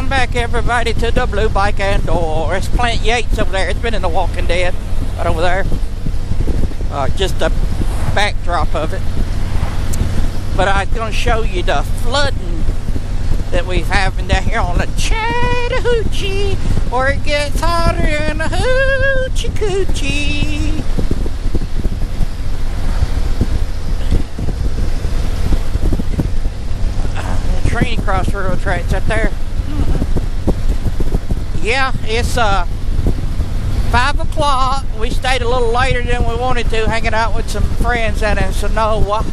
Welcome back, everybody, to the Blue Bike and Door. It's Plant Yates over there. It's been in The Walking Dead, right over there. Just a backdrop of it. But I'm going to show you the flooding that we're having down here on the Chattahoochee, where it gets hotter than a hoochie coochie. Train across the railroad tracks up there. Yeah, it's 5 o'clock. We stayed a little later than we wanted to, hanging out with some friends out in Senoia.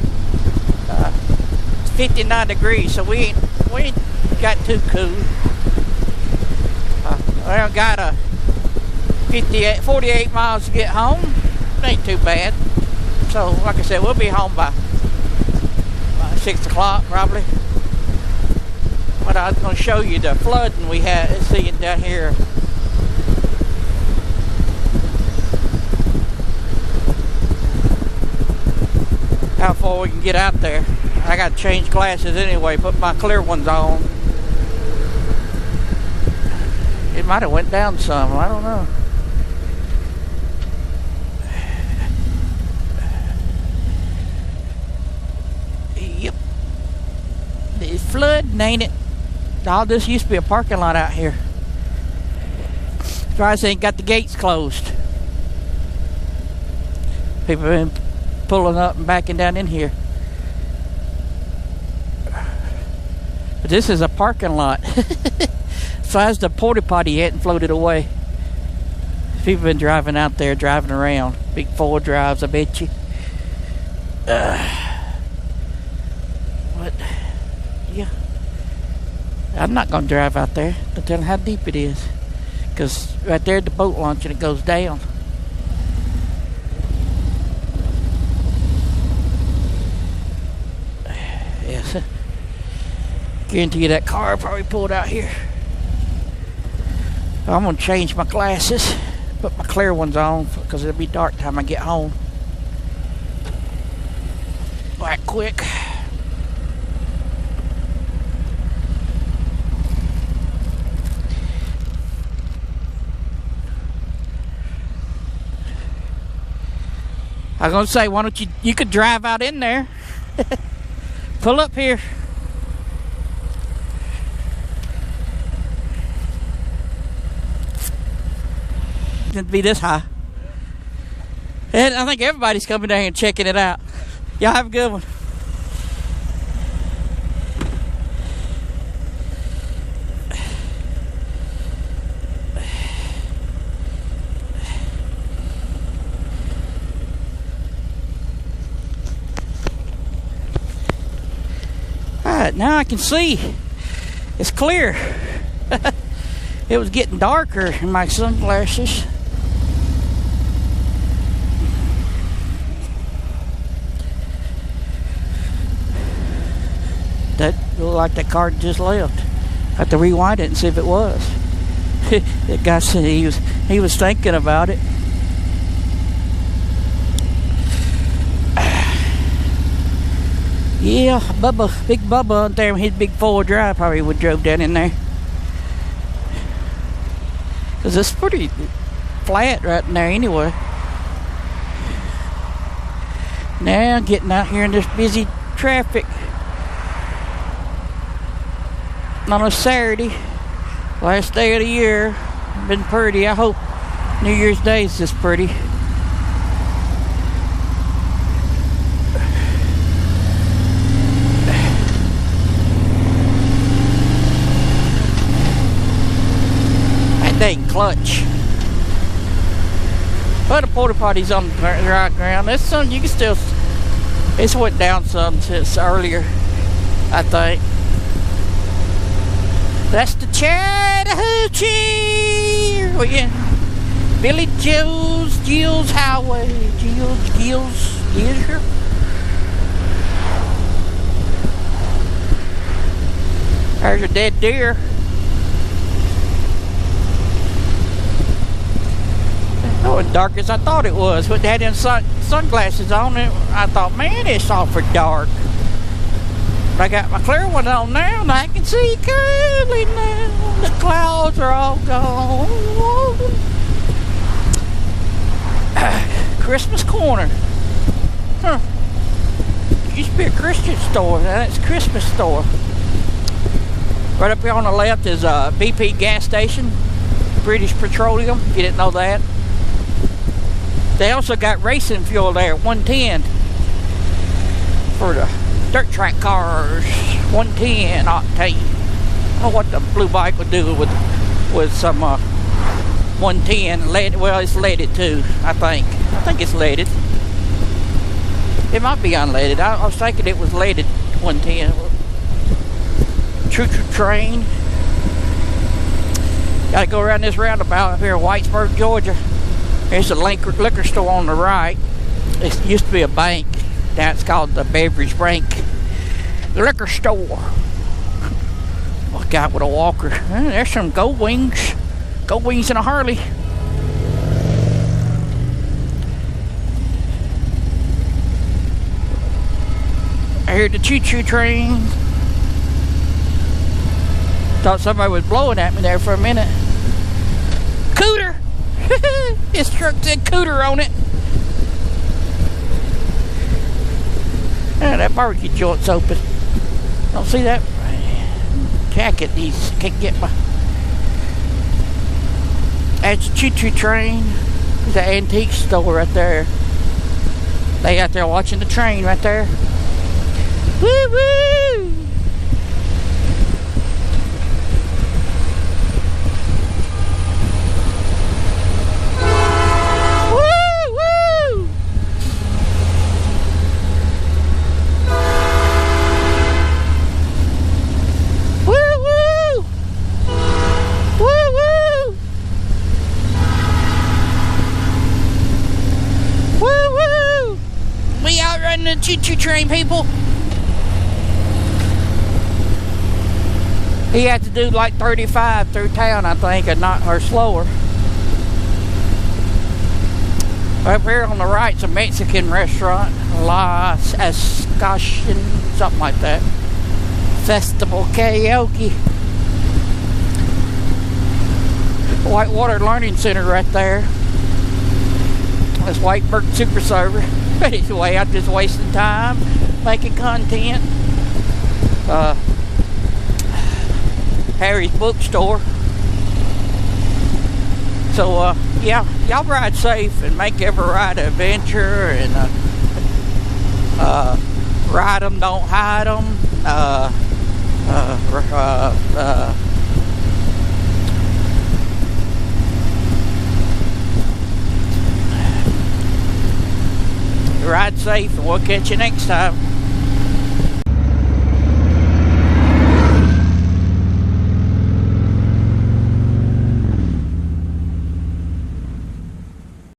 It's 59 degrees, so we ain't got too cool. I got 48 miles to get home. It ain't too bad. So, like I said, we'll be home by 6 o'clock probably. But I was going to show you the flooding we had seeing down here. How far we can get out there. I got to change glasses anyway, put my clear ones on. It might have went down some, I don't know. Yep. It's flooding, ain't it? All this used to be a parking lot out here. Surprised they ain't got the gates closed. People have been pulling up and backing down in here. But this is a parking lot. Besides the porta potty hadn't floated away. People have been driving out there, driving around. Big 4 drives, I bet you. What? Yeah. I'm not going to drive out there. I'll tell you how deep it is. Because right there at the boat launch and it goes down. Yes. Guarantee you that car probably pulled out here. I'm going to change my glasses. Put my clear ones on because it'll be dark time I get home. Right quick. I was going to say, why don't you could drive out in there. Pull up here. It'd be this high. And I think everybody's coming down here and checking it out. Y'all have a good one. Alright, now I can see. It's clear. It was getting darker in my sunglasses. That looked like that car just left. I have to rewind it and see if it was. That guy said he was thinking about it. Yeah, Big Bubba out there with his big 4 drive probably would drove down in there. Cause it's pretty flat right in there anyway. Now getting out here in this busy traffic on a Saturday, last day of the year. Been pretty. I hope New Year's Day is this pretty. That dang clutch. But the porta potty's on the dry ground. That's something you can still. It's went down some since earlier, I think. That's the Chattahoochee! We're Billy Gill's Highway. Gill's here. There's a dead deer. It wasn't dark as I thought it was. But they had them sunglasses on, and I thought, man, it's awful dark. But I got my clear one on now, and I can see clearly now. The clouds are all gone. Christmas corner. Huh. Used to be a Christian store, now it's a Christmas store. Right up here on the left is a BP gas station, British Petroleum, if you didn't know that. They also got racing fuel there, 110 for the dirt track cars, 110 octane. I don't know what the blue bike would do with some 110 lead. Well, it's leaded too, I think. I think it's leaded. It might be unleaded. I was thinking it was leaded 110. Choo-choo train. Gotta go around this roundabout up here in Whitesburg, Georgia. There's a liquor store on the right. It used to be a bank. Now it's called the Beverage Bank. The liquor store. A guy with a walker. There's some gold wings. Gold wings and a Harley. I heard the choo-choo train. Thought somebody was blowing at me there for a minute. Cooter! This truck said Cooter on it. That barbecue joint's open. Don't see that jacket. Can't get my. That's a choo-choo train. There's an antique store right there. They out there watching the train right there. Woo woo! The choo-choo train, people. He had to do like 35 through town, I think, or slower. Up here on the right's a Mexican restaurant, Las Escashin, something like that. Festival karaoke. Whitewater Learning Center right there. This Whiteburg Super Server. But anyway, I'm just wasting time making content. Harry's bookstore. So yeah, y'all ride safe and make every ride an adventure, and ride them, don't hide them. Ride safe, and we'll catch you next time.